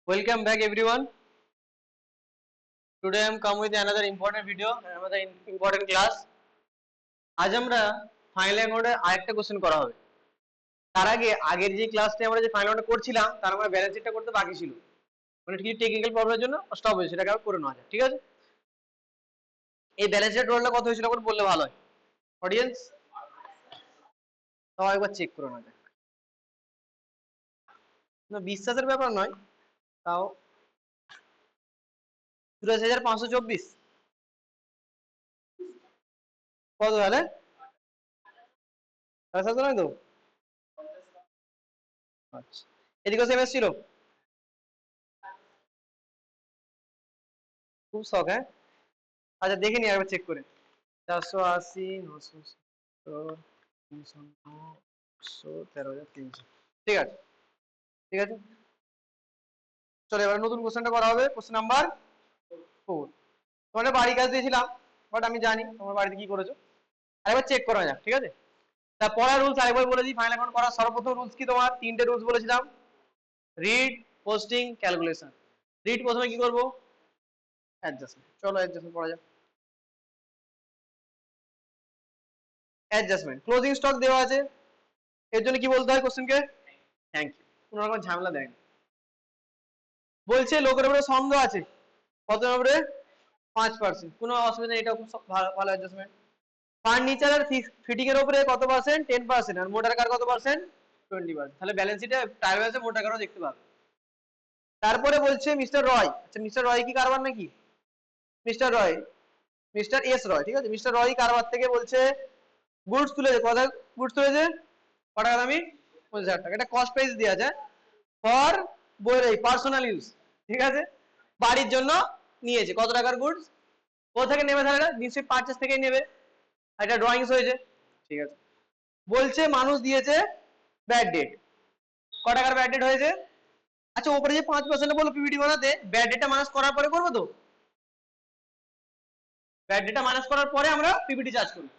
Welcome back everyone. Today I am come with another important video, another important class. আজ আমরা final অ্যাকাউন্টের আরেকটা question করা হবে। তার আগে আগের যে ক্লাসটা আমরা যে ফাইনাল অ্যাকাউন্ট করছিলাম তার আমরা ব্যালেন্স শিটটা করতে বাকি ছিল। মানে কিছু টেকনিক্যাল প্রবলেমের জন্য স্টপ হয়েছে, সেটাকে আবার করে নেওয়া যায়। ঠিক আছে, এই ব্যালেন্স শিট রোলটা কত হয়েছিল এখন বললে ভালো হয়। অডিয়েন্স তাও একবার চেক করে নেওয়া যাক। না বিশ্বাসের ব্যাপার নয়, তাও ৮৪,৫২৪ কত তাহলে? সাথে নয় তো? আচ্ছা, এদিকে সেম এসেছিল। খুব শখ, হ্যাঁ। আচ্ছা দেখে নি একবার চেক করে। ৪৮০, ৯৭০, ৩০৯, ১৩,৩০০। ঠিক আছে, ঠিক আছে। চলো এবার নতুন কোশ্চেনটা করা হবে। Question number 4। তোমাদের বাড়ি কাজ দিয়েছিলাম, বাট আমি জানি তোমার বাড়িতে কি করেছো। আরেকবার চেক করা যাক, ঠিক আছে। তা পড়ার রুলস আরেকবার বলে দিই। ফাইনাল অ্যাকাউন্ট করার সর্বপ্রথম রুলস কি? তোমার তিনটে রুলস বলেছিলাম, রিড, পোস্টিং, ক্যালকুলেশন। রিড প্রথমে কি করবো? অ্যাডজাস্টমেন্ট। চলো অ্যাডজাস্টমেন্ট পড়া যাক। অ্যাডজাস্টমেন্ট, ক্লোজিং স্টক দেওয়া আছে, এর জন্য কি বলতে হয় কোশ্চেনকে? Thank you. কোনো রকম ঝামেলা দেয়নি। বলছে লোকের উপরে সন্দেহ আছে, কত উপরে? 5%। কোনো অসুবিধা নেই, এটা খুব ভালো অ্যাডজাস্টমেন্ট। ফার্নিচার ফিটিং এর উপরে কত পার্সেন্ট? 10%। আর মোটর কার কত পার্সেন্ট? 20%। তাহলে ব্যালেন্স শিটে টাইম আছে, মোটর কারও দেখতে পাবে। তারপরে বলছে মিস্টার রয়। আচ্ছা মিস্টার রয় কি কারবার নাকি? মিস্টার রয়, মিস্টার এস রয়, ঠিক আছে। মিস্টার রয় কারবার থেকে বলছে গুডস তুলেছে। কত গুডস তুলেছে? কত টাকা দামি? 50,000 টাকা। এটা কস্ট প্রাইস দেওয়া আছে ফর বইয়ের এই পার্সোনাল ইউজ, ঠিক আছে। বাড়ির জন্য নিয়েছে। কত টাকার গুডস? কোথা থেকে নেবে তাহলে? নিশ্চয়ই পারচেস থেকেই নেবে। এটা ড্রয়িংস হয়েছে, ঠিক আছে। বলছে মানুষ দিয়েছে ব্যাড ডেট। ক টাকার ব্যাড ডেট হয়েছে? আচ্ছা ওপরে যে 5% বললো পিপিটি বানাতে, ব্যাড ডেটটা মাইনাস করার পরে করবো তো? ব্যাড ডেটটা মাইনাস করার পরে আমরা পিপিটি চার্জ করবো।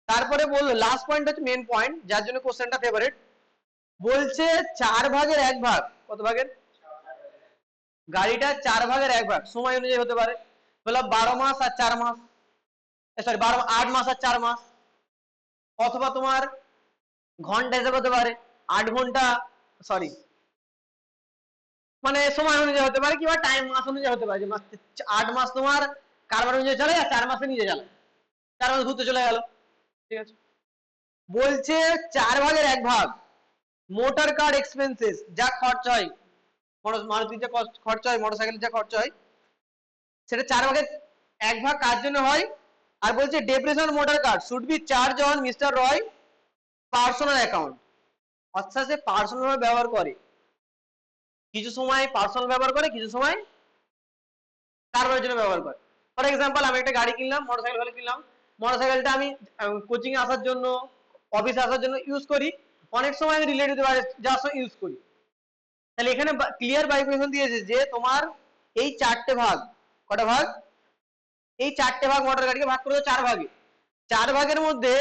তারপরে বললো লাস্ট পয়েন্ট হচ্ছে মেন পয়েন্ট, যার জন্য কোশ্চেনটা ফেভারিট। বলছে 4/1 কত ভাগের? গাড়িটা 4/1 সময় অনুযায়ী হতে পারে। বললাম 12 মাস আর 4 মাস, সরি 8 মাস আর 4 মাস। অথবা তোমার ঘন্টা হিসেবে হতে পারে, 8 ঘন্টা, সরি মানে সময় অনুযায়ী হতে পারে, কিংবা টাইম মাস অনুযায়ী হতে পারে। 8 মাস তোমার কারবার অনুযায়ী চলে, আর 4 মাসে নিজে চালায়, 4 মাস ঘুরতে চলে গেল, ঠিক আছে। বলছে 4/1 মোটর কার এক্সপেন্সেস, যা খরচা হয়, মারুতির যে খরচা হয়, মোটরসাইকেলের যা খরচা হয়, সেটা 4/1 কার জন্য হয়। আর বলছে depreciation motor car should be charge on mister Roy personal account. অর্থাৎ সে পার্সোনাল ব্যবহার করে, কিছু সময় পার্সোনাল ব্যবহার করে, কিছু সময় কারবারের জন্য ব্যবহার করে। ফর এক্সাম্পল আমি একটা গাড়ি কিনলাম, মোটরসাইকেল কিনলাম, মোটরসাইকেলটা আমি কোচিং এ আসার জন্য, অফিসে আসার জন্য ইউজ করি। অনেক সময় আমি রিলেটিভ যার সঙ্গে ইউজ করি। তাহলে এখানে ক্লিয়ার বাইফারেশন দিয়েছে যে তোমার এই 4টে ভাগ, কটা ভাগ? এই 4টে ভাগ মোটর গাড়িকে ভাগ করে 4 ভাগে। 4 ভাগের মধ্যে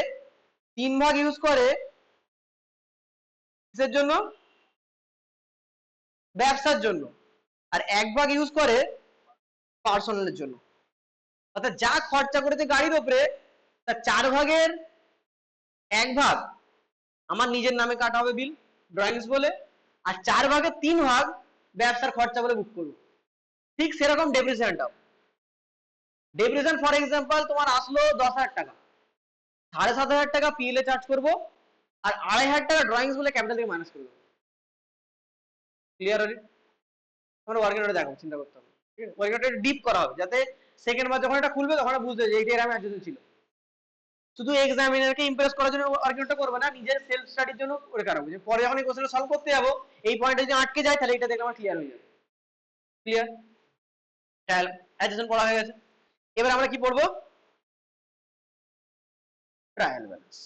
3 ভাগ ইউজ করে কিসের জন্য? ব্যবসার জন্য। আর 1 ভাগ ইউজ করে পার্সোনালের জন্য। অর্থাৎ যা খরচা করেছে গাড়ির উপরে, তার 4/1 আমার নিজের নামে কাটা হবে বিল, ড্রয়িংস বলে। আর 4/3 ব্যবসার খরচা বলে বুক করবো। ঠিক সেরকম ডেপ্রিসিয়েশনটাও। ডেপ্রিসিয়েশন ফর এক্সাম্পল তোমার আসলো 10,000 টাকা, 7,500 টাকা পিএল এ চার্জ করবো, আর 2,500 টাকা ড্রয়িংস বলে ক্যাপিটাল থেকে মাইনাস করবো। ক্লিয়ার হলি? তোমরা ওয়ার্কিং নোটে দেখো, চিন্তা করতে হবে, ঠিক আছে। ওয়ার্কিং নোটে ডিপ করা হবে, যাতে সেকেন্ড বার যখন এটা খুলবে তখন বুঝতে যে এইটা এরকম অ্যাডজাস্ট ছিল। শুধু এক্সামিনারকে ইমপ্রেস করার জন্য আর্গুমেন্টটা করবে না, নিজের সেলফ স্টাডির জন্য করে কারো যে পরে যখন এই কোশ্চেনটা সলভ করতে যাবো, এই পয়েন্টে যদি আটকে যায় তাহলে এটা দেখে আমার ক্লিয়ার হয়ে যাবে। ক্লিয়ার? ট্রায়াল অ্যাডজাস্টমেন্ট পড়া হয়ে গেছে। এবার আমরা কি পড়বো? Trial balance.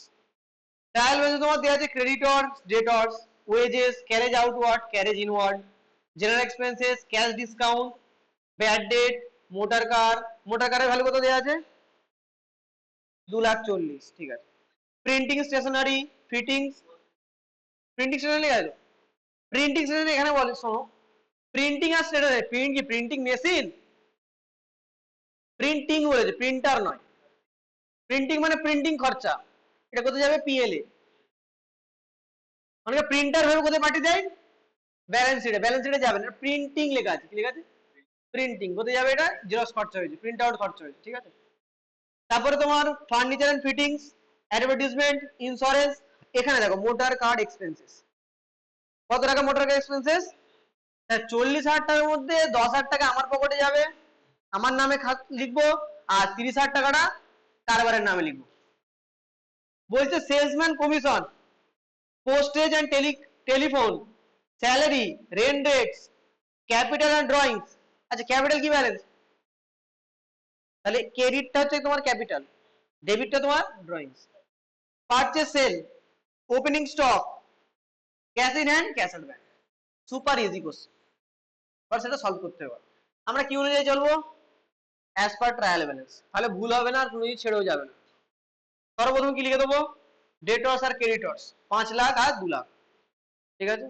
ট্রায়াল ব্যালেন্স তোমার দেওয়া আছে creditors, debtors, wages, carriage outward, carriage inward, general expenses, cash discount, bad debt, motor car. Motor কারের ভ্যালু কত দেওয়া আছে? 2,40,000, ঠিক আছে। Printing stationery, fittings, printing stationery আছে। প্রিন্টিং স্টেশনারি এখানে বলে শোনো, প্রিন্টিং আর স্টেশনারি, প্রিন্ট কি প্রিন্টিং মেশিন? প্রিন্টিং বলেছে, প্রিন্টার নয়। প্রিন্টিং মানে প্রিন্টিং খরচা, এটা কোথায় যাবে? পিএলএ। অনেকে প্রিন্টার ভেবে কোথায় পাঠিয়ে দেয়? ব্যালেন্স শিটে। ব্যালেন্স শিটে যাবে না, প্রিন্টিং লেখা আছে। কি লেখা আছে? প্রিন্টিং। কোথায় যাবে? এটা জেরক্স খরচা হয়েছে, প্রিন্ট আউট খরচা হয়েছে, ঠিক আছে। তারপরে তোমার furniture and fittings, advertisement, insurance. এখানে দেখো মোটর কার্ড এক্সপেন্সেস। কত টাকা মোটর কার্ড এক্সপেন্সেস? 40,000 টাকার মধ্যে 10,000 টাকা আমার পকেটে যাবে, আমার নামে লিখবো, আর 30,000 টাকাটা কারবারের নামে লিখবো। বলছে salesman commission, postage and telephone, salary, rent rates, capital and drawings. আচ্ছা ক্যাপিটাল কি ব্যালেন্স? তাহলে ক্রেডিটটা হচ্ছে তোমার ক্যাপিটাল, ডেবিটটা তোমার drawings. Purchase sale, opening stock, cash in hand, cash at bank. Super easy question, but সেটা সলভ করতে হবে। আমরা কি অনুযায়ী চলবো? অ্যাজ পার ট্রায়াল ব্যালেন্স, তাহলে ভুল হবে না আর কোনো কিছু ছেড়েও যাবে না। সর্বপ্রথম কি লিখে দেবো? ডেটর্স আর ক্রেডিটর্স, 5 লাখ আর 2 লাখ, ঠিক আছে।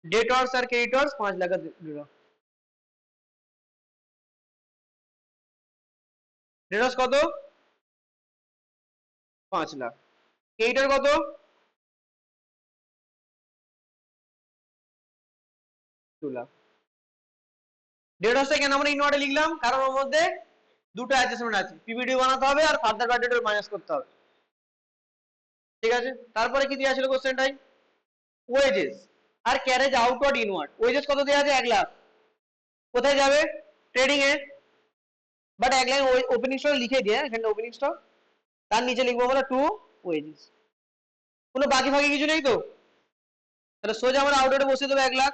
ডেটর্স আর ক্রেডিটর্স 5 লাখ আর 2 লাখ। ডেটর্স কত? 5 লাখ। ক্রেডিটর কত? 2 লাখ। ডেটর্সটা কেন আমরা ইনওয়ার্ডে লিখলাম? কারণ ওর মধ্যে দুটো অ্যাডজাস্টমেন্ট আছে, পিপিটি বানাতে হবে আর ফার্দার ব্যাড ডেট মাইনাস করতে হবে, ঠিক আছে। তারপরে কি দেওয়া ছিল কোশ্চেনটাই? ওয়েজেস আর ক্যারেজ আউটওয়ার্ড ইনওয়ার্ড। ওয়েজেস কত দেওয়া আছে? 1 লাখ। কোথায় যাবে? ট্রেডিং এ। বাট 1 লাখ ওপেনিং স্টক লিখে দিয়ে, এখানে ওপেনিং স্টক, তার নিচে লিখবো আমরা টু ওয়েজেস। কোনো বাকি ফাকি কিছু নেই তো? তাহলে সোজা আমরা আউটওয়ার্ডে বসিয়ে দেবো 1 লাখ।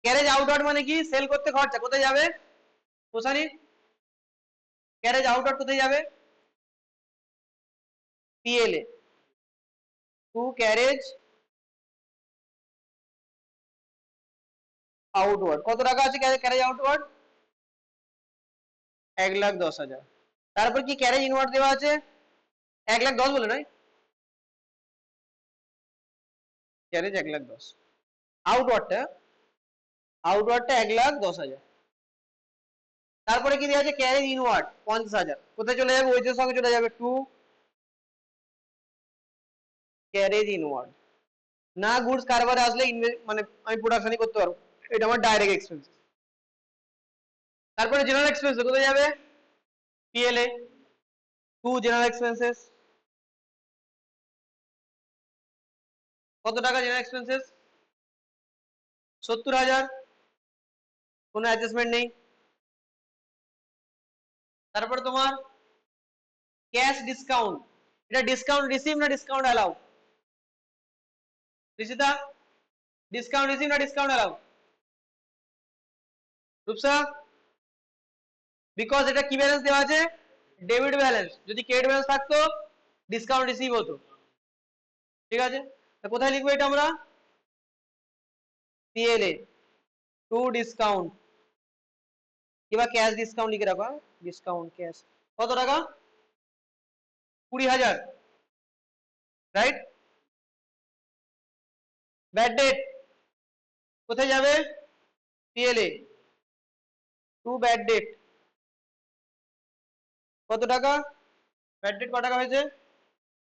ক্যারেজ আউটওয়ার্ড মানে কি? সেল করতে খরচা। কোথায় যাবে? কোসানি, ক্যারেজ আউটওয়ার্ড কোথায় যাবে? পিএলএ। To carriage outward. কত টাকা আছে ক্যারেজ আউটওয়ার্ড? 1,10,000। তারপর কি ক্যারেজ ইনওয়ার্ড দেওয়া আছে? 1,10,000 বলে নয়, ক্যারেজ 1,10,000। আউটওয়ার্ডটা, আউটওয়ার্ডটা 1,10,000। তারপরে কি দেওয়া আছে? Carriage inward 50,000। কোথায় চলে যাবে? ওইটার সঙ্গে চলে যাবে টু ক্যারেজ ইনওয়ার্ড। না গুডস কারবারে আসলে মানে আমি প্রোডাকশনই করতে পারবো, এটা আমার ডাইরেক্ট এক্সপেন্স। তারপরে জেনারেল এক্সপেন্স কোথায় যাবে? পিএলএ। To general expenses. কত টাকা জেনারেল এক্সপেন্সেস? 70,000। কোনো অ্যাডজাস্টমেন্ট নেই। তারপরে তোমার ক্যাশ ডিসকাউন্ট, এটা ডিসকাউন্ট রিসিভ না ডিসকাউন্ট অ্যালাউ? রিসিতা, ডিসকাউন্ট রিসিভ না ডিসকাউন্ট অ্যালাউ? রূপসা, বিকজ এটা কি ব্যালেন্স দেওয়া আছে? Debit balance. যদি ক্রেডিট ব্যালেন্স থাকতো ডিসকাউন্ট রিসিভ হতো, ঠিক আছে। তো কোথায় লিখবো এটা আমরা? পিএলএ টু ডিসকাউন্ট, কিংবা ক্যাশ ডিসকাউন্ট লিখে রাখো। ডিসকাউন্ট ক্যাশ কত টাকা? 20,000, রাইট। ব্যাড ডেট কোথায় যাবে? PLA to bad debt. কত টাকা? ব্যাড ডেট কত টাকা হয়েছে?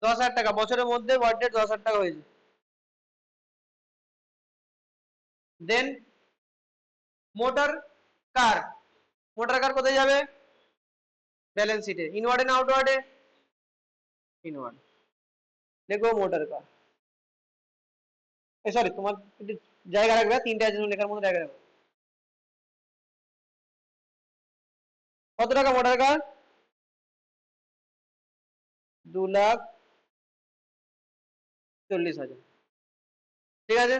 10,000 টাকা। বছরের মধ্যে ব্যাড ডেট 10,000 টাকা হয়েছে। দেন মোটর কার, মোটর কার কোথায় যাবে? ব্যালেন্স শিটে। ইনওয়ার্ডে না আউটওয়ার্ডে? ইনওয়ার্ড। দেখো মোটর কার, সরি তোমার একটু জায়গা রাখবে, 3টা আছে লেখার মধ্যে জায়গা রাখবে। কত টাকা মোটর কার? 2,40,000, ঠিক আছে।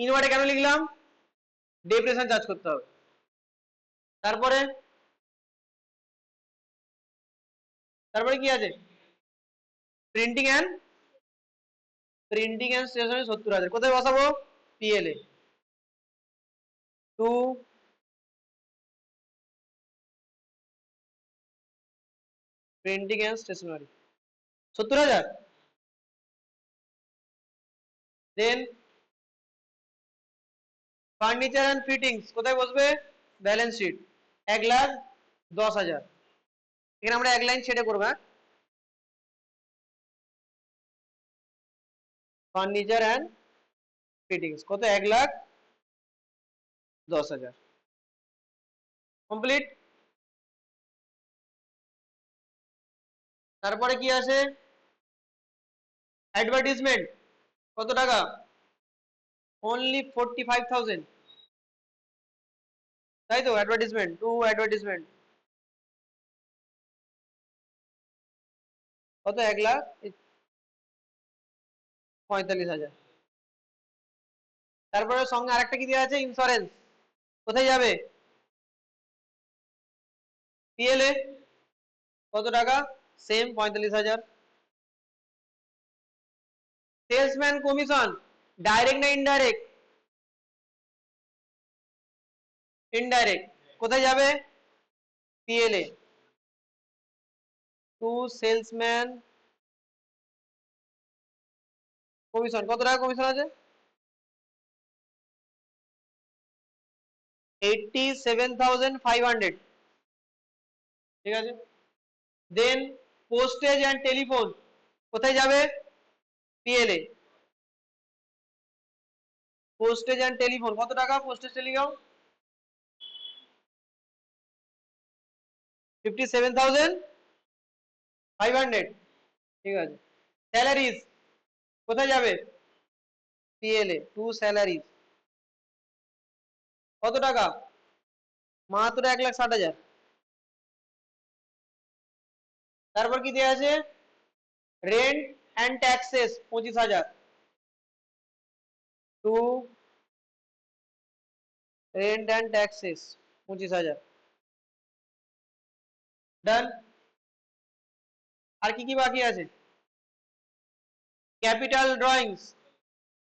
ইনওয়ার্ডে কেন লিখলাম? ডেপ্রিসিয়েশন চার্জ করতে হবে। তারপরে তারপরে কি আছে? Printing and stationery 70,000। কোথায় বসাবো? PLA to printing and stationery 70,000। Then furniture and fittings কোথায় বসবে? Balance sheet 1,10,000। এখানে আমরা এক লাইন ছেড়ে করবো। ফার্নিচার এন্ড ফিটিংস কত? 1,10,000। কমপ্লিট। তারপরে কি আছে? অ্যাডভার্টাইজমেন্ট কত টাকা? অনলি 45,000, তাই তো? অ্যাডভার্টাইজমেন্ট, টু অ্যাডভার্টাইজমেন্ট কত? 1,45,000। তারপরে সঙ্গে আরেকটা কি দেওয়া আছে? ইন্স্যুরেন্স কোথায় যাবে? পিএলএ কত টাকা? সেম 45,000। সেলসম্যান কমিশন ডাইরেক্ট না ইনডাইরেক্ট? ইনডাইরেক্ট কোথায় যাবে? পিএলএ। টু সেলসম্যান কমিশন কত টাকা কমিশন আছে? 87,500। ঠিক আছে। দেন পোস্টেজ এন্ড টেলিফোন কোথায় যাবে? পিএলএ। পোস্টেজ এন্ড টেলিফোন কত টাকা? Postage telephone 57,500। ঠিক আছে। স্যালারিজ কোথায় যাবে? পিএলএ। টু স্যালারিজ কত টাকা? মাত্র 1,60,000। তারপর কি দেওয়া আছে? Rent and taxes 25,000। To rent and taxes 25,000। Done. আর কি কি বাকি আছে? Capital drawings,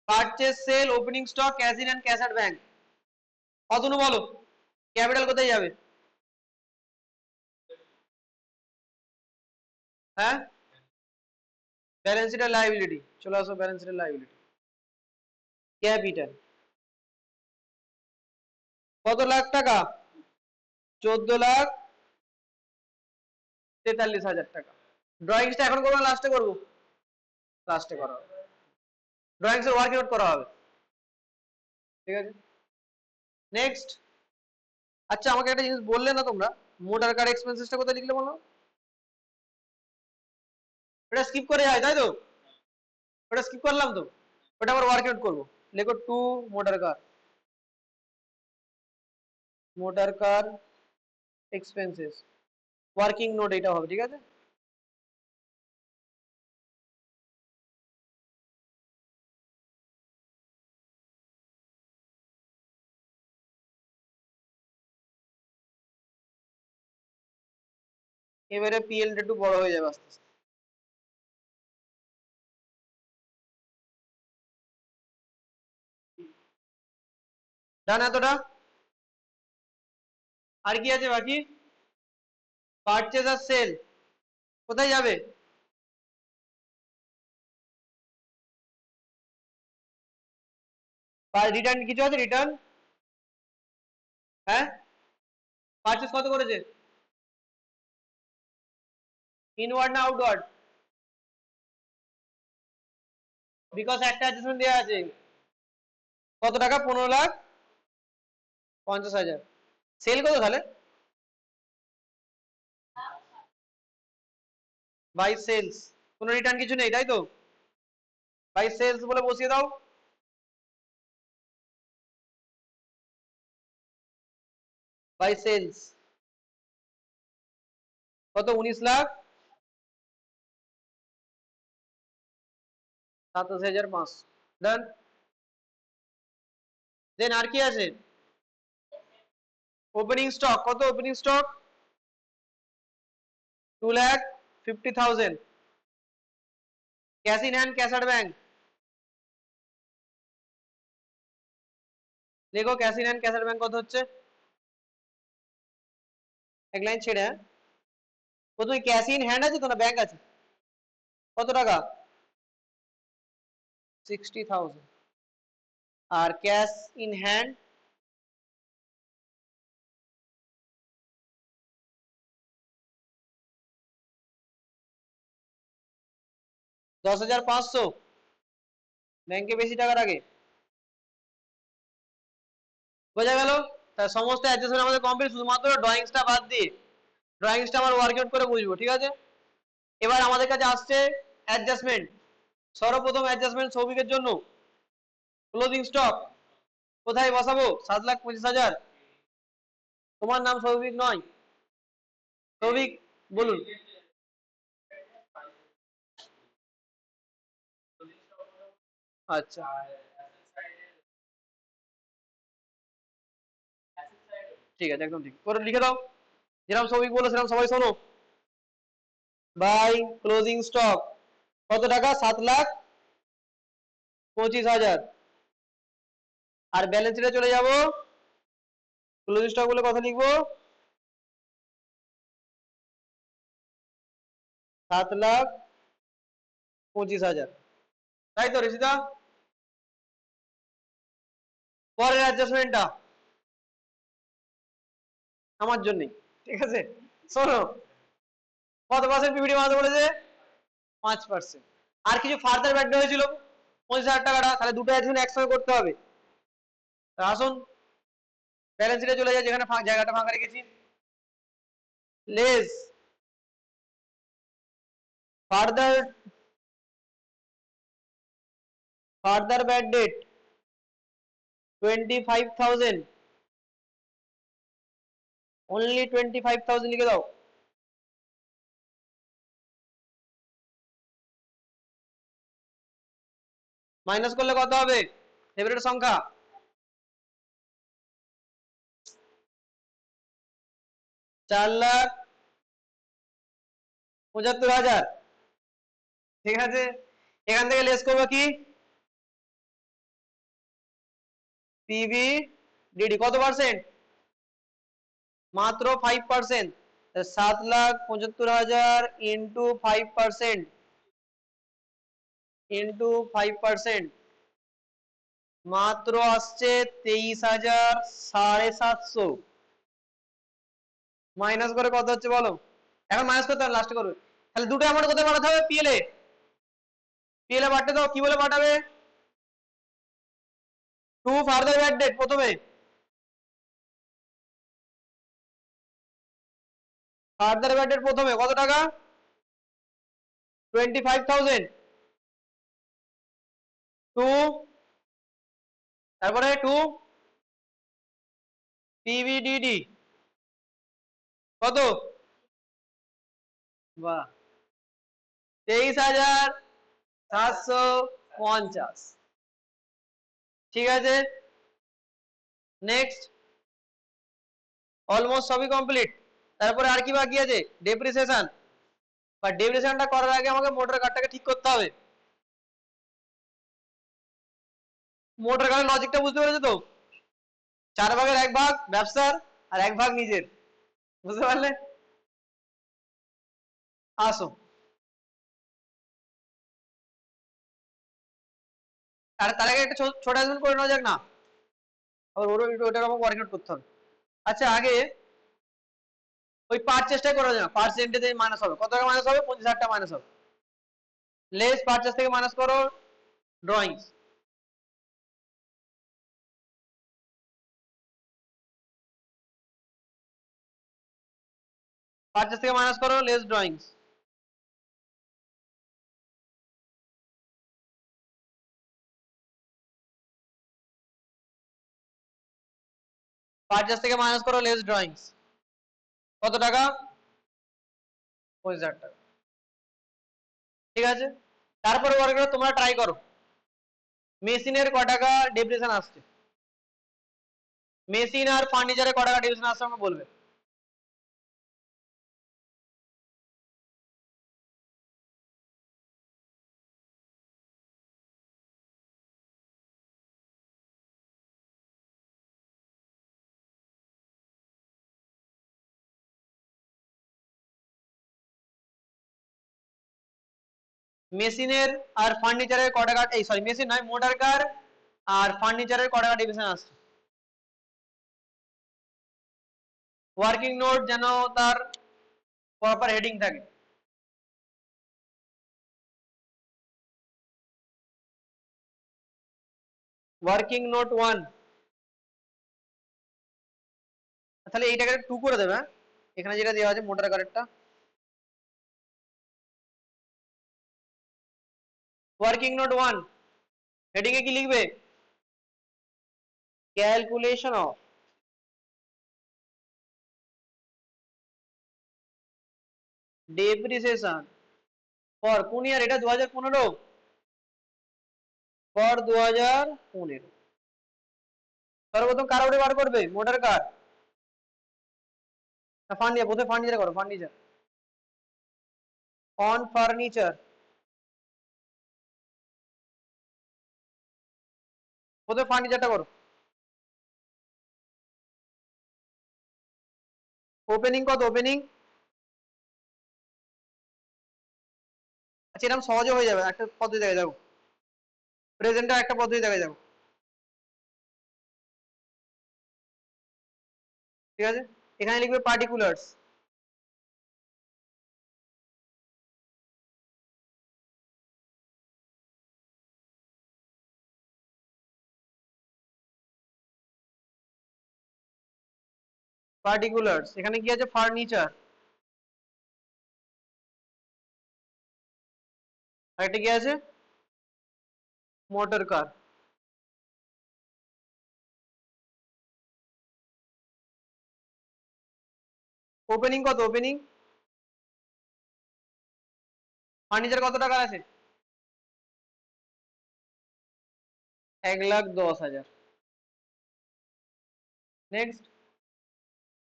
purchase, sale, opening stock, cash in and cash out bank. Atanu বলো, ক্যাপিটাল কোথায় যাবে? হ্যাঁ, ব্যালেন্স শিট আর লাইবিলিটি। চলে আসো ব্যালেন্স শিট আর লাইবিলিটি। ক্যাপিটাল কত লাখ টাকা? 14,43,000 টাকা। ড্রয়িংসটা এখন করবো না লাস্টে করবো? লাস্টে করা হবে। ড্রয়িংস এর ওয়ার্ক আউট করা হবে। ঠিক আছে। নেক্সট। আচ্ছা আমাকে একটা জিনিস বললে না তোমরা, মোটর কার এক্সপেন্সেসটা কোথায় লিখলে বলো? ওটা স্কিপ করে যায় তাই তো? ওটা স্কিপ করলাম তো, ওটা আবার ওয়ার্ক আউট করবো। লেখো to motor car, motor car expenses, working note এটা হবে। ঠিক আছে। এবারে পিএলটা একটু বড় হয়ে যাবে আস্তে আস্তে। ডান এতটা? আর কি আছে বাকি? পারচেজ আর সেল কোথায় যাবে? রিটার্ন কিছু আছে? রিটার্ন, হ্যাঁ। পারচেজ কত করেছে? ইনওয়ার্ড না আউটওয়ার্ড? বিকজ একটা অ্যাডজাস্টমেন্ট দেওয়া আছে। কত টাকা? 15,50,000। সেল কত তাহলে? বাই সেলস, কোনো রিটার্ন কিছু নেই তাই তো? বাই সেলস বলে বসিয়ে দাও। বাই সেলস কত? 19,87,500। ডান। দেন আর কি আছে? ওপেনিং স্টক কত? Opening stock 2,50,000। Cash in hand cash out bank দেখো, cash in hand cash out bank কত হচ্ছে? এক লাইন ছেড়ে, হ্যাঁ। প্রথমে ক্যাশ ইন হ্যান্ড আছে তো না ব্যাংক আছে? কত টাকা? 60,000। আর ক্যাশ ইন হ্যান্ড 10,500 ব্যাংকে বেশি টাকা রাখে। বোঝা গেল? তা সমস্ত অ্যাডজাস্টমেন্ট আমাদের কমপ্লিট, শুধুমাত্র ড্রয়িংসটা বাদ দিয়ে। ড্রয়িংসটা আমার ওয়ার্কআউট করে বুঝবো, ঠিক আছে? এবার আমাদের কাছে আসছে অ্যাডজাস্টমেন্ট। সর্বপ্রথম অ্যাডজাস্টমেন্ট সৌভিকের জন্য ক্লোজিং স্টক কোথায় বসাবো? 7,25,000। তোমার নাম সৌভিক নয়? সৌভিক বলুন। আচ্ছা, ঠিক আছে, একদম ঠিক করে লিখে দাও। যেরকম সৌভিক বলো সেরকম সবাই শোনো। বাই ক্লোজিং স্টক কত টাকা? 7,25,000। আর ব্যালেন্স শিটে চলে যাব, ক্লোজিং স্টক বলে কথা লিখবো 7,25,000। তাই তো ঋষিদা? পরের অ্যাডজাস্টমেন্টটা আমার জন্যই, ঠিক আছে? শোনো, কত পার্সেন্ট পিপিটি বানাতে বলেছে? 5%। আর কিছু ফার্দার ব্যাড হয়েছিল 25,000 টাকাটা, তাহলে দুটো অ্যাডজাস্টমেন্ট একসঙ্গে করতে হবে। আসুন ব্যালেন্স শিটে চলে যায়, যেখানে জায়গাটা ফাঁকা রেখেছি। Less further bad date 25,000, only 25,000 লিখে দাও। মাইনাস করলে কত হবে? ফেভারিট সংখ্যা 4,75,000, ঠিক আছে? এখান থেকে লেস করবো কি? পিবি ডিডি কত পার্সেন্ট? মাত্র 5%। 7,75,000 ইন্টু 5%, মাত্র আসছে 23,750। মাইনাস করে কত হচ্ছে বলো? এখন মাইনাস করতে হবে, লাস্টে করবে। তাহলে দুটো অ্যামাউন্ট কোথায় পাঠাতে হবে? পিএলএ। পাঠাতে দাও, কি বলে পাঠাবে? টু ফার্দার ব্যাড ডেট প্রথমে, ফার্দার ব্যাড ডেট প্রথমে কত টাকা? 25,000 টু, তারপরে টু পিভিডিডি কত? বাহ, 23,750। ঠিক আছে, নেক্সট। অলমোস্ট সবই কমপ্লিট। তারপরে আর কি বাকি আছে? ডেপ্রিসিয়েশন। বা ডেপ্রিসিয়েশনটা করার আগে আমাকে মোটর কারটাকে ঠিক করতে হবে। মোটর কারের লজিকটা বুঝতে পেরেছো তো? 4 ভাগের 1 ভাগ ব্যবসার, আর 1 ভাগ নিজের। বুঝতে পারলে? আসো, আর তার আগে একটা ছোট অ্যাসাইনমেন্ট করে নেওয়া যাক না? আবার ওটার আমার ওয়ার্কআউট করতে হবে। আচ্ছা, আগে ওই পারচেসটাই করা যায় না? পার্সেন্টেজ মাইনাস হবে, কত টাকা মাইনাস হবে? 25,000 টাকা মাইনাস হবে। লেস পারচেস থেকে মাইনাস করো ড্রয়িংস। পারচেস থেকে মাইনাস করো লেস ড্রয়িংস। পারচেস থেকে মাইনাস করো লেস ড্রয়িংস। কত টাকা? 25,000 টাকা। ঠিক আছে, তারপরে ওয়ার্কআউট তোমরা ট্রাই করো। মেশিনের ক টাকা ডেপ্রিসিয়েশন আসছে? মেশিন আর ফার্নিচারে ক টাকা ডেপ্রিসিয়েশন আসছে আমাকে বলবে। মেশিনের আর ফার্নিচারের ক টাকা, এই সরি মেশিন নয়, মোটর কার আর ফার্নিচারের ক টাকা ডেপ্রিসিয়েশন আসছে? ওয়ার্কিং নোট যেন তার প্রপার হেডিং থাকে। ওয়ার্কিং নোট 1, তাহলে এইটাকে 2 করে দেবে। হ্যাঁ? এখানে যেটা দেওয়া আছে মোটর কারেরটা, ওয়ার্কিং নোট 1 হেডিং এ কি লিখবে? ক্যালকুলেশন অফ ডেপ্রিসিয়েশন ফর কোন ইয়ার? এটা 2015, ফর 2015। সর্বপ্রথম কার উপরে বার করবে? মোটর কার না ফার্নিচার? প্রথমে ফার্নিচার করো, ফার্নিচার অন ফার্নিচার, প্রথমে ফার্নিচারটা করো। ওপেনিং কত? ওপেনিং আচ্ছা এরকম সহজে হয়ে যাবে, একটা পদ্ধতি দেখে যাবো, প্রেজেন্টের একটা পদ্ধতি দেখে যাবো, ঠিক আছে? এখানে লিখবে পার্টিকুলার্স, পার্টিকুলার্স এখানে কি আছে? ফার্নিচার, আর এটা কি আছে? Motor car. ওপেনিং কত? ওপেনিং ফার্নিচার কত টাকার আছে? 1,10,000। নেক্সট,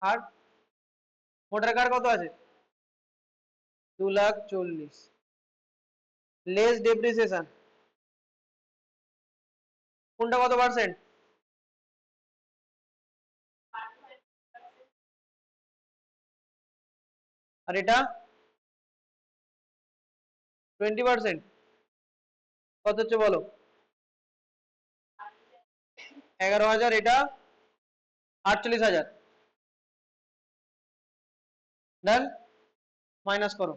আর মোটর কার কত আছে? 2,40,000। লেস ডেপ্রিসিয়েশন কোনটা কত পার্সেন্ট? আর এটা 20%। কত হচ্ছে বলো? 11,000, এটা 48,000। ডান, মাইনাস করো।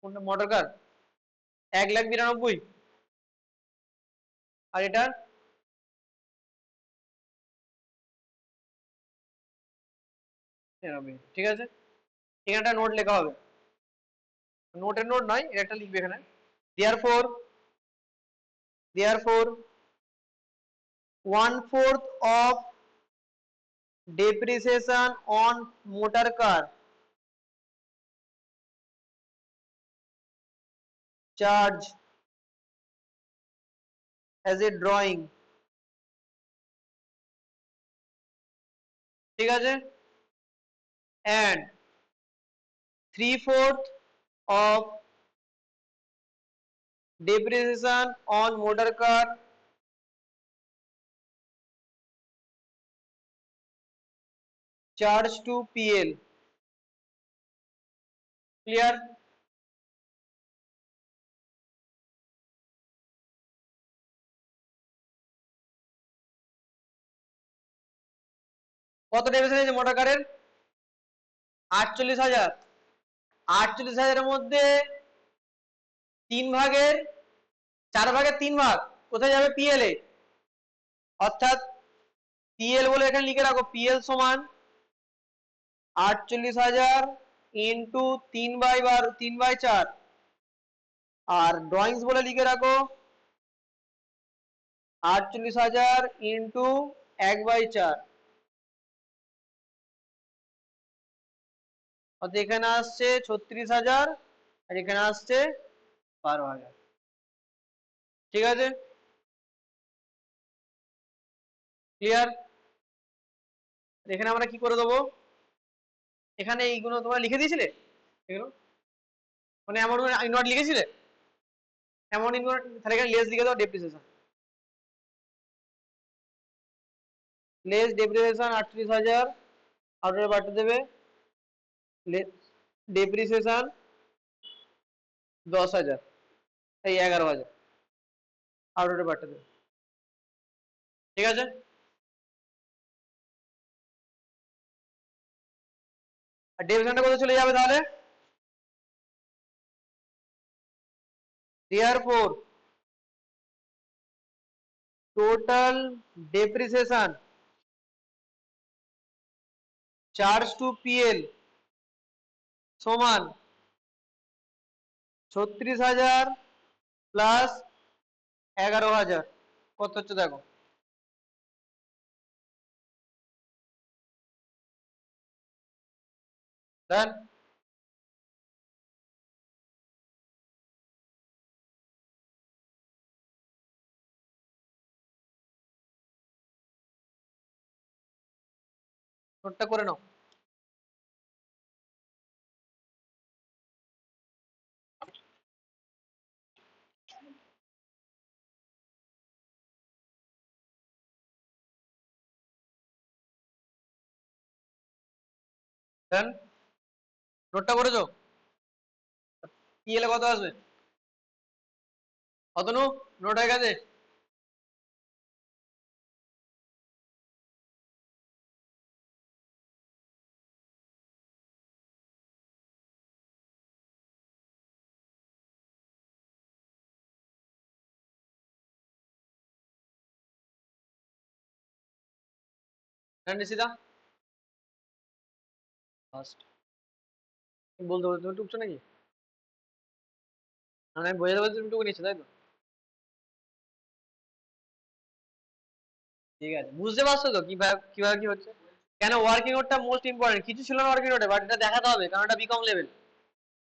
কোনটা? মোটর কার 1,92,000, আর এটা 93। ঠিক আছে, এখানে একটা নোট লেখা হবে, নোটের নোট নয়, এটা একটা লিখবে এখানে। Therefore, therefore 1/4 of depreciation on motor car charge as a drawing, ঠিক আছে, and 3/4 of depreciation on motor car charge to PL, clear? কত ডেপ্রিসিয়েশন আছে মোটর কারের? 48,000। 48,000-এর মধ্যে 4/3 ভাগ কোথায় যাবে? পিএল এ। অর্থাৎ পিএল বলে এখানে লিখে রাখো, পিএল সমান 48,000 ইন্টু 3/4, আর ড্রয়িংস বলে লিখে রাখো 48,000 ইন্টু 1/4। অর্থাৎ এখানে আসছে 36,000, আর এখানে আসছে 12,000। ঠিক আছে, ক্লিয়ার? এখানে আমরা কি করে দেবো? এখানে এইগুলো তোমরা লিখে দিয়েছিলে, এগুলো মানে এমন নোট লিখেছিলে, এমন নোট, তাহলে এখানে লেস লিখে দাও, ডেপ্রিসিয়েশন, লেস ডেপ্রিসিয়েশন 38,000, আউটারে বাড়তে দেবে ডেপ্রিসিয়েশন 10,000, এই 11,000, আউটারে বাড়তে দেবে। ঠিক আছে, আর ডেপ্রিসিয়েশনটা কোথায় চলে যাবে তাহলে? therefore total depreciation charge to PL সমান 36,000 প্লাস 11,000 কত হচ্ছে দেখো। দেন নোটটা করে নাও। দেন নোটটা করেছো? পিএল কত আসবে? কত নোট হয়ে গেছে? দেন নিশিদা ফার্স্ট বলতে বলতে তুমি টুকছো নাকি? আমি বোঝাতে বলতে তুমি টুকু নিচ্ছ তাই তো? ঠিক আছে, বুঝতে পারছো তো কিভাবে কিভাবে কি হচ্ছে? কেন ওয়ার্কিং নোটটা মোস্ট ইম্পর্টেন্ট, কিছু ছিল না ওয়ার্কিং নোটে, বাট এটা দেখাতে হবে কারণ এটা বিকম লেভেল,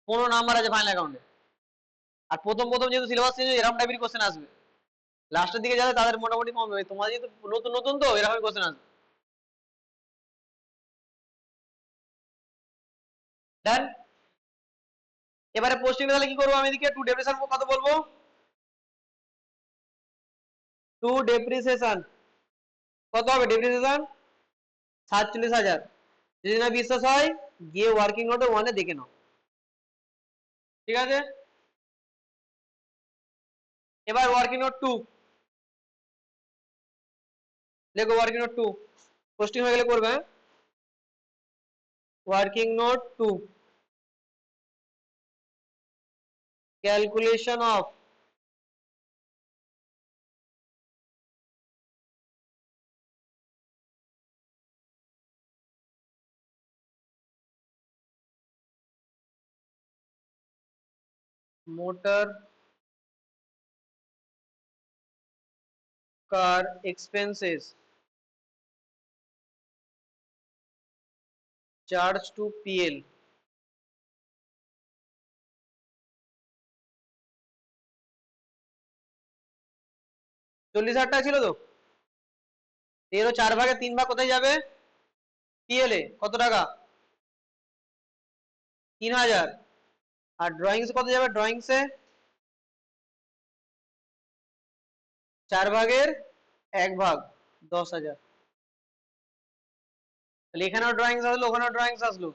15 নাম্বার আছে ফাইনাল অ্যাকাউন্টে। আর প্রথম প্রথম যেহেতু সিলেবাস চেঞ্জ এরকম টাইপের কোশ্চেন আসবে, লাস্টের দিকে যাবে তাদের মোটামুটি কম হবে, তোমার যেহেতু নতুন নতুন তো এরকমই কোশ্চেন আসবে। দেন এবারে পোস্টিং তাহলে কি করবো আমি এদিকে টু ডেপ্রিসিয়েশন কত বলবো? টু ডেপ্রিসিয়েশন কত হবে? ডেপ্রিসিয়েশন 47,000। যদি না বিশ্বাস হয় গিয়ে ওয়ার্কিং নোটে ওয়ানে দেখে নাও, ঠিক আছে? এবার ওয়ার্কিং নোট টু দেখো, ওয়ার্কিং নোট টু পোস্টিং হয়ে গেলে করবে। Working note two calculation of motor car expenses charged to PL। 40,000 টাকা ছিল তো, এরও 4 ভাগে 3 ভাগ কোথায় যাবে? PL এ কত টাকা? 3,000। আর ড্রয়িংস কত যাবে? ড্রয়িংসে 4 ভাগের 1 ভাগ 10,000। তাহলে এখানেও ড্রয়িংস আসলো, ওখানেও ড্রয়িংস আসলো,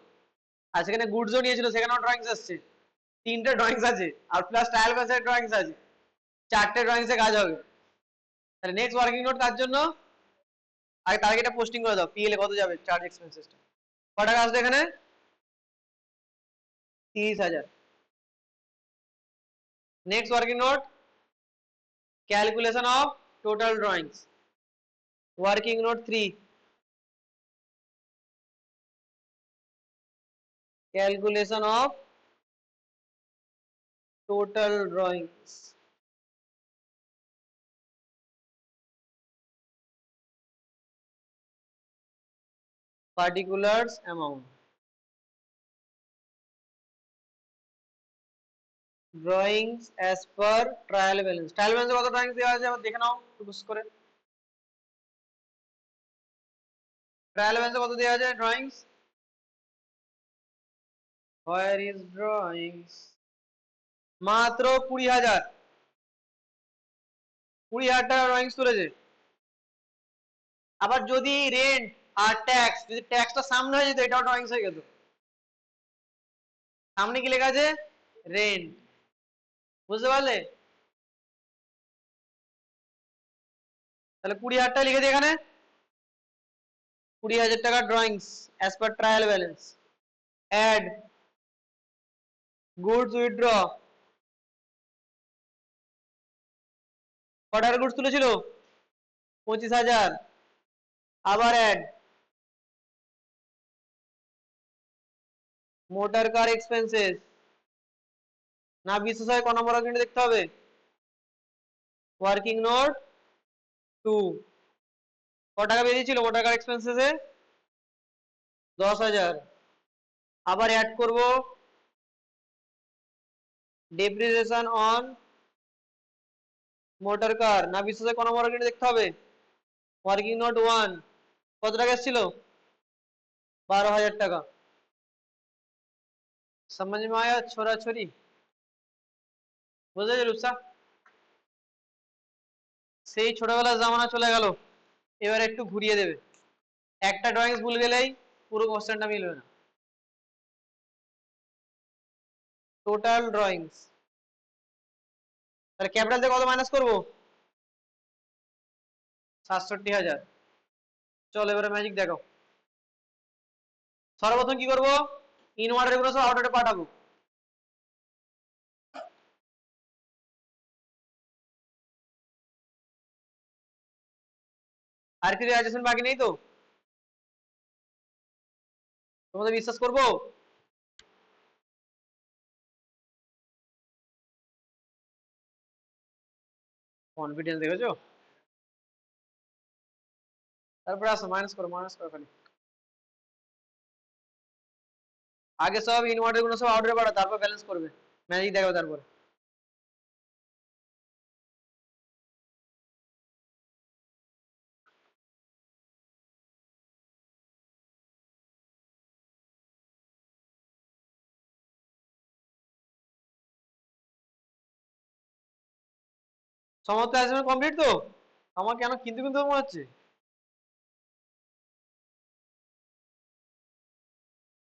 আর সেখানে গুডসও নিয়েছিল সেখানেও ড্রয়িংস আসছে, 3টে ড্রয়িংস আছে, আর প্লাস ট্রায়াল বেসের ড্রয়িংস আছে, 4টে ড্রয়িংসে কাজ হবে। তাহলে নেক্সট ওয়ার্কিং নোট কার জন্য? আগে তার আগে এটা পোস্টিং করে দাও, পিএল এ কত যাবে চার্জ এক্সপেন্সেসটা, কত টাকা আসবে এখানে? 30,000। Next working note calculation of total drawings, working note 3 calculation of total drawings, particulars amount, drawings as per trial balance. Trial ব্যালেন্সে কত ড্রয়িংস দেওয়া আছে আবার দেখে নাও একটু করে। ট্রায়াল ব্যালেন্সে কত দেওয়া আছে ড্রয়িংস? Where is drawings? মাত্র 20,000, 20,000 টাকা ড্রয়িংস তুলেছে। আবার যদি রেন্ট আর ট্যাক্স, যদি ট্যাক্সটা সামনে হয়ে যেত এটাও ড্রয়িংস হয়ে যেত। সামনে কি লেখা আছে? রেন্ট, বুঝতে পারলে? তাহলে 20,000 টাকা লিখে দিই এখানে, 20,000 টাকা drawings as per trial balance. Add goods withdraw টাকার গুডস তুলেছিল? 25,000। আবার অ্যাড মোটর কার এক্সপেন্সেস, না বিশেষ হয় ক নম্বর আর্গুমেন্টে দেখতে হবে? Working note 2। ক টাকা বেরিয়েছিল মোটর কার এক্সপেন্সেসে? 10,000। আবার অ্যাড করব ডেপ্রিসিয়েশন অন মোটর কার, না বিশেষ হয় ক নম্বর আর্গুমেন্টে দেখতে হবে? Working note 1। কত টাকা এসেছিল? 12,000 টাকা। समझ में आया छोरा छोरी? বুঝেছো রূপসা? সেই ছোটবেলার জামানা চলে গেল, এবার একটু ঘুরিয়ে দেবে। একটা ড্রয়িংস ভুল গেলেই পুরো কোশ্চেনটা মিলবে না। টোটাল ড্রয়িংস, তাহলে ক্যাপিটাল থেকে কত মাইনাস করবো? 67,000। চলো এবারে ম্যাজিক দেখো। সর্বপ্রথম কি করবো? ইনওয়ার্ডার গুলো সব আউটারে পাঠাবো। আর কি রিয়ালাইজেশন বাকি নেই তো? তোমাদের বিশ্বাস করবো? কনফিডেন্স দেখেছো? তারপরে আসো মাইনাস করো, মাইনাস করো খালি। আগে সব ইনওয়ার্ডার গুলো সব আউটারে পাঠাও, তারপর ব্যালেন্স করবে, ম্যাজিক দেখাবে তারপর। সমস্ত অ্যাসাইনমেন্ট কমপ্লিট তো? আমার কেন কিন্তু কিন্তু মনে হচ্ছে?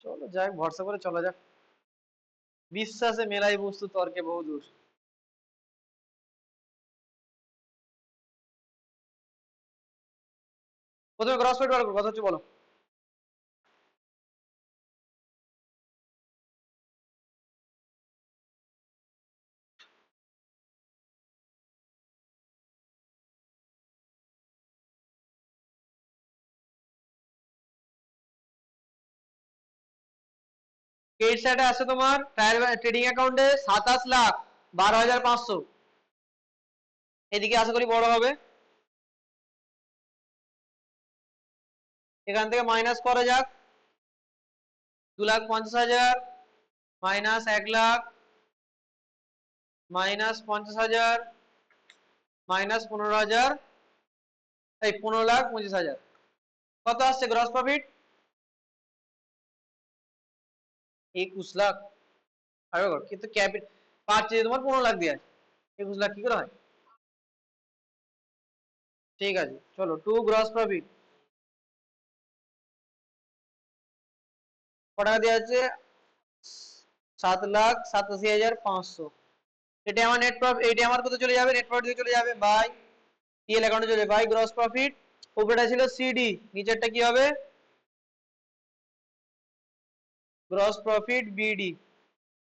চলো যাই, ভরসা করে চলা যাক। বিশ্বাসে মেলাই বস্তু তর্কে বহুদূর। প্রথমে গ্রস প্রফিট বার করো, কথা হচ্ছে বলো। ক্রেডিট সাইডে আছে তোমার ট্রেডিং অ্যাকাউন্টে 27,12,500। এদিকে আশা করি বড় হবে। এখান থেকে মাইনাস করা যাক। 2,50,000 মাইনাস 1,00,000 মাইনাস 50,000 মাইনাস 15,000, এই 15,25,000। কত আসছে গ্রস প্রফিট? 21,00,000। আরে কিন্তু ক্যাপিটাল পার্চেজ তোমার 15,00,000 দিয়ে আছে, 21,00,000 কি করে হয়? ঠিক আছে চলো, টু গ্রস প্রফিট কত টাকা দেওয়া আছে? 7,87,500। এটা আমার নেট প্রফিট, এটা আমার কত চলে যাবে? নেট প্রফিট দিয়ে চলে যাবে বাই টিএল অ্যাকাউন্টে চলে বাই গ্রস প্রফিট। উপরেটা ছিল সিডি, নিচেরটা কি হবে? Gross profit BD.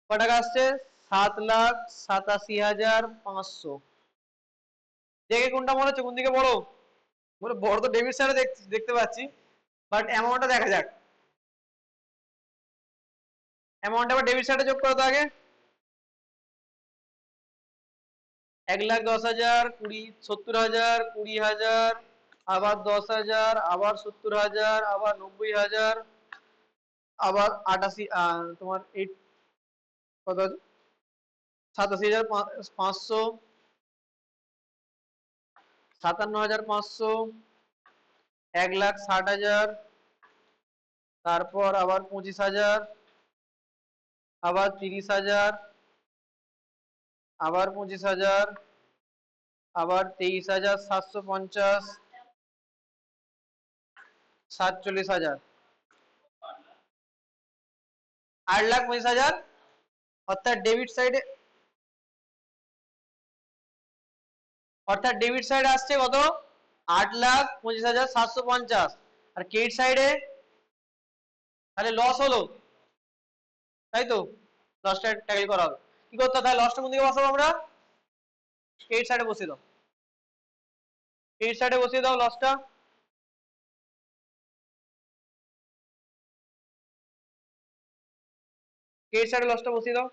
কত টাকা আসছে? 7,87,500। দেখে কোনটা মনে হচ্ছে, কোন দিকে বড়? বলে বড় তো ডেবিট সাইডে দেখতে পাচ্ছি, বাট অ্যামাউন্টটা দেখা যাক। অ্যামাউন্ট আবার ডেবিট সাইডে যোগ করো তো আগে। 1,10,000, 70,000, 20,000, আবার 10,000, আবার 70,000, আবার 90,000, আবার 88 তোমার এই কত আছে? 87,500, 57,500, 1,60,000, তারপর আবার 25,000, আবার 30,000, আবার 25,000, আবার 23,750, 47,000, 8,25,000। অর্থাৎ ডেবিট সাইডে, অর্থাৎ ডেবিট সাইডে আসছে কত? 8,25,750। আর ক্রেডিট সাইডে তাহলে লস হলো, তাই তো? লসটা ট্যাকেল করা হবে। কি করতে হবে তাহলে? লসটা কোন দিকে বসাবো আমরা? ক্রেডিট সাইডে বসিয়ে দাও। ক্রেডিট সাইডে বসিয়ে দাও লসটা। ক্রেডিট সাইডে লসটা বসিয়ে দাও।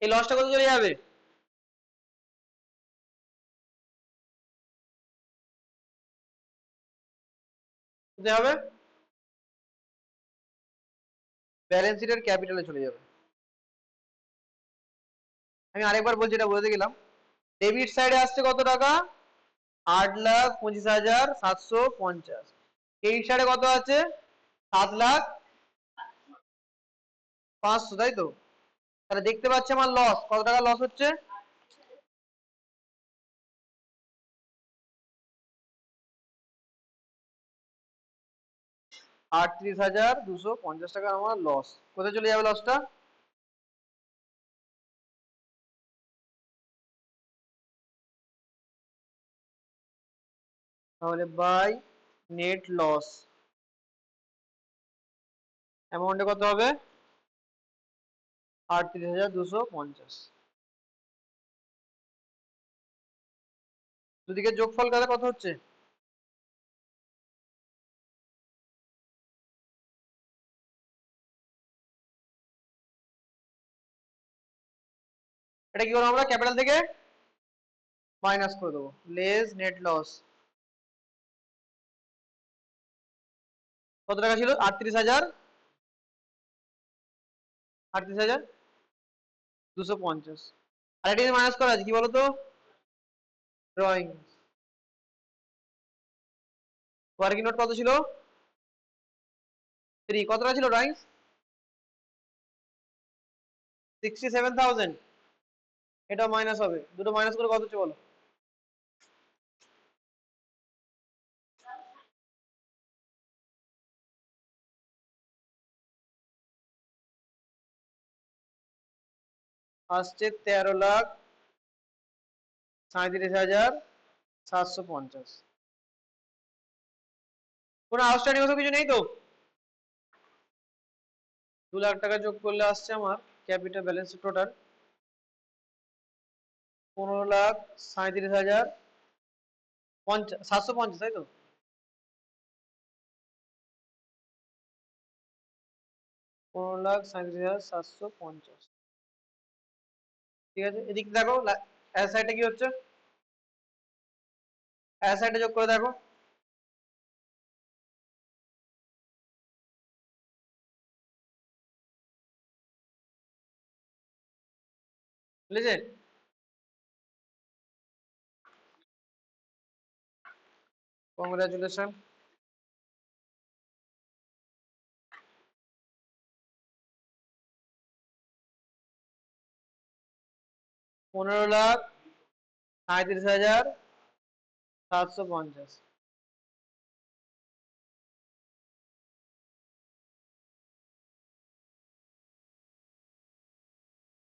এই লসটা কত চলে যাবে? কোথায় হবে? ব্যালেন্স শিটের ক্যাপিটালে চলে যাবে। আমি আরেকবার বলছি, এটা বলে গেলাম। ডেবিট সাইডে আসছে কত টাকা? 8,25,750। ক্রেডিট সাইডে কত আছে? 7,05,500, তাই তো? তাহলে দেখতে পাচ্ছি আমার লস কত টাকা লস হচ্ছে। 38,250 টাকা আমার লস। কোথায় চলে যাবে লসটা? তাহলে বাই নেট লস অ্যামাউন্টে কত হবে? 38,250। দুদিকে যোগফল কত হচ্ছে? এটা কি করবো আমরা? ক্যাপিটাল থেকে মাইনাস করে দেবো, লেস নেট লস। কত টাকা ছিল? 38,000, 38,250। আর এটা মাইনাস করা আছে কি বলতো? ড্রয়িং। ওয়ার্কিং নোট কত ছিল? 3। কত টাকা ছিল ড্রয়িং? 67,000। এটা মাইনাস হবে, দুটো মাইনাস করে কত হচ্ছে বলো? আসছে 13,37,750। কোনো আউটস্ট্যান্ডিং মতো কিছু নেই তো? 2 লাখ টাকা যোগ করলে আসছে আমার ক্যাপিটাল ব্যালেন্স টোটাল 15,37,750, তাই তো? 15,37,750। ঠিক আছে, এদিক দেখো সাইডে কি হচ্ছে, সাইডে যোগ করে দেখো। বুঝেছে? কংগ্রাচুলেশন। 15,37,750।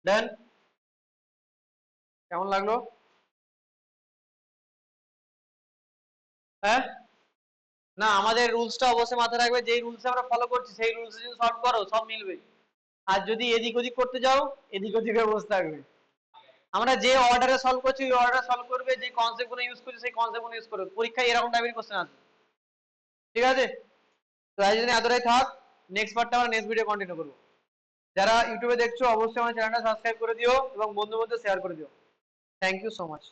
দেন কেমন লাগলো? হ্যাঁ, না আমাদের রুলসটা অবশ্যই মাথায় রাখবে, যেই রুলস আমরা ফলো করছি সেই রুলস যদি সলভ করো সব মিলবে। আর যদি এদিক ওদিক করতে যাও, এদিক ওদিকে বসে থাকবে। আমরা যে অর্ডারে সলভ করছি ওই অর্ডারে সলভ করবে, যে কনসেপ্ট গুলো ইউজ করছি সেই কনসেপ্ট গুলো ইউজ করবে। পরীক্ষায় এরকম টাইপের কোশ্চেন আসবে। ঠিক আছে, তো আজ জন্য এতটাই থাক। নেক্সট পার্টটা আমরা নেক্সট ভিডিও কন্টিনিউ করবো। যারা ইউটিউবে দেখছো অবশ্যই আমার চ্যানেলটা সাবস্ক্রাইব করে দিও এবং বন্ধুদের মধ্যে শেয়ার করে দিও। Thank you so much.